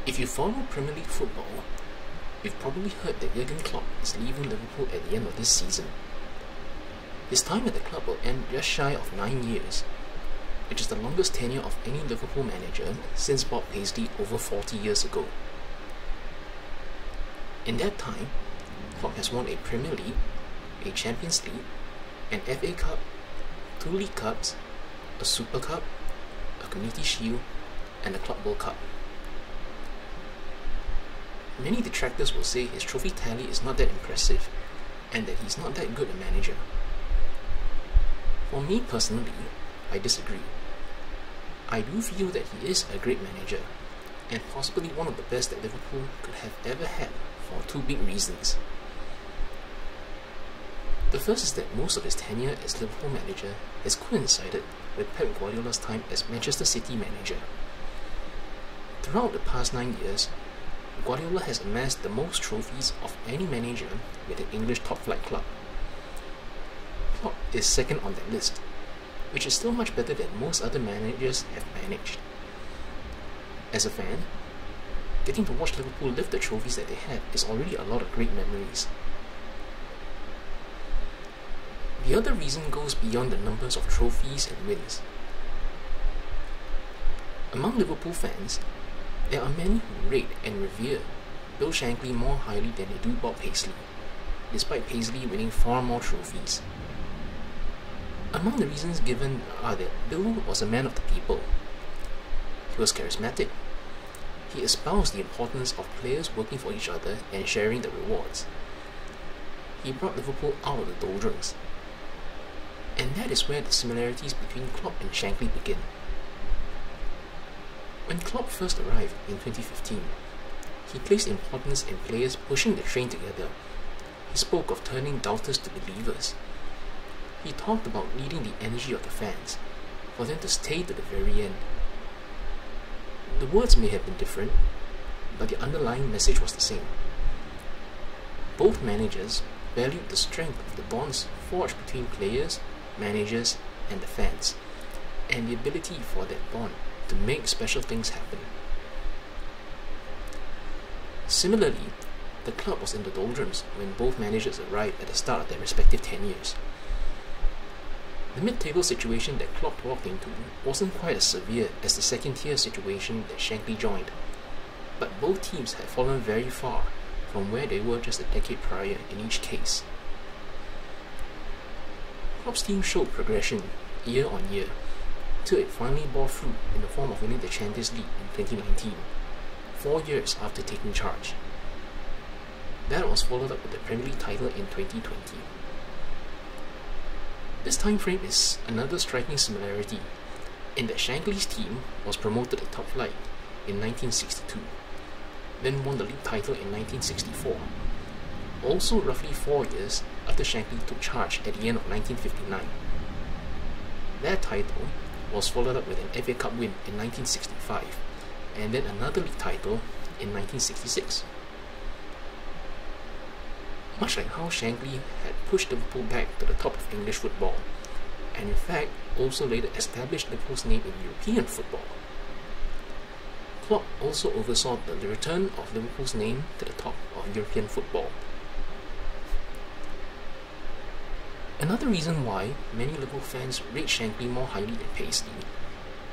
If you follow Premier League football, you've probably heard that Jurgen Klopp is leaving Liverpool at the end of this season. His time at the club will end just shy of 9 years, which is the longest tenure of any Liverpool manager since Bob Paisley over 40 years ago. In that time, Klopp has won a Premier League, a Champions League, an FA Cup, 2 League Cups, a Super Cup, a Community Shield, and a Club World Cup. Many detractors will say his trophy tally is not that impressive and that he's not that good a manager. For me personally, I disagree. I do feel that he is a great manager and possibly one of the best that Liverpool could have ever had for 2 big reasons. The first is that most of his tenure as Liverpool manager has coincided with Pep Guardiola's time as Manchester City manager. Throughout the past 9 years, Guardiola has amassed the most trophies of any manager with an English top-flight club. Klopp is second on that list, which is still much better than most other managers have managed. As a fan, getting to watch Liverpool lift the trophies that they have is already a lot of great memories. The other reason goes beyond the numbers of trophies and wins. Among Liverpool fans, there are many who rate and revere Bill Shankly more highly than they do Bob Paisley, despite Paisley winning far more trophies. Among the reasons given are that Bill was a man of the people. He was charismatic. He espoused the importance of players working for each other and sharing the rewards. He brought Liverpool out of the doldrums. And that is where the similarities between Klopp and Shankly begin. When Klopp first arrived in 2015, he placed importance in players pushing the train together. He spoke of turning doubters to believers. He talked about needing the energy of the fans, for them to stay to the very end. The words may have been different, but the underlying message was the same. Both managers valued the strength of the bonds forged between players, managers, and the fans, and the ability for that bond to make special things happen. Similarly, the club was in the doldrums when both managers arrived at the start of their respective tenures. The mid-table situation that Klopp walked into wasn't quite as severe as the second-tier situation that Shankly joined, but both teams had fallen very far from where they were just a decade prior in each case. Klopp's team showed progression year on year, till it finally bore fruit in the form of winning the Champions League in 2019, 4 years after taking charge. That was followed up with the Premier League title in 2020. This time frame is another striking similarity, in that Shankly's team was promoted to top flight in 1962, then won the league title in 1964, also roughly 4 years after Shankly took charge at the end of 1959. That title was followed up with an FA Cup win in 1965, and then another league title in 1966. Much like how Shankly had pushed Liverpool back to the top of English football, and in fact also later established Liverpool's name in European football, Klopp also oversaw the return of Liverpool's name to the top of European football. Another reason why many Liverpool fans rate Shankly more highly than Paisley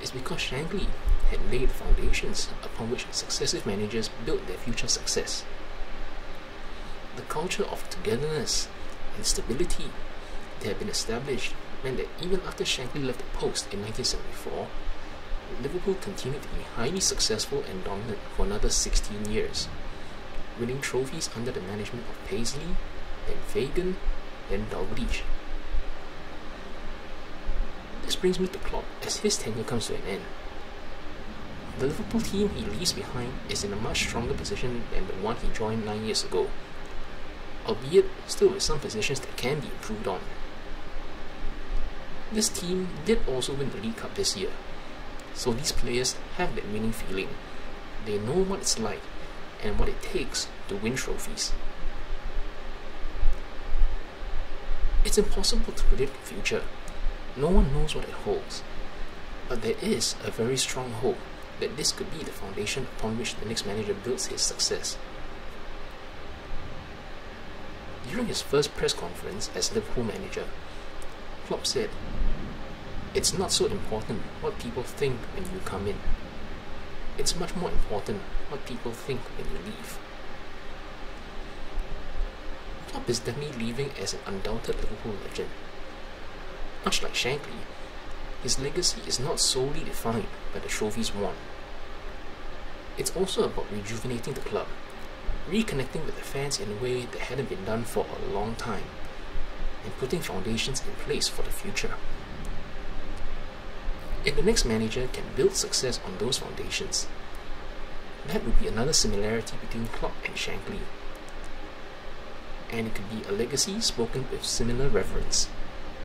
is because Shankly had laid the foundations upon which successive managers built their future success. The culture of togetherness and stability that had been established meant that even after Shankly left the post in 1974, Liverpool continued to be highly successful and dominant for another 16 years, winning trophies under the management of Paisley, then Fagan, then Dalglish. This brings me to Klopp as his tenure comes to an end. The Liverpool team he leaves behind is in a much stronger position than the one he joined 9 years ago, albeit still with some positions that can be improved on. This team did also win the League Cup this year, so these players have that winning feeling. They know what it's like and what it takes to win trophies. It's impossible to predict the future. No one knows what it holds, but there is a very strong hope that this could be the foundation upon which the next manager builds his success. During his first press conference as Liverpool manager, Klopp said, "It's not so important what people think when you come in. It's much more important what people think when you leave." Klopp is definitely leaving as an undoubted Liverpool legend. Much like Shankly, his legacy is not solely defined by the trophies won. It's also about rejuvenating the club, reconnecting with the fans in a way that hadn't been done for a long time, and putting foundations in place for the future. If the next manager can build success on those foundations, that would be another similarity between Klopp and Shankly, and it could be a legacy spoken with similar reverence.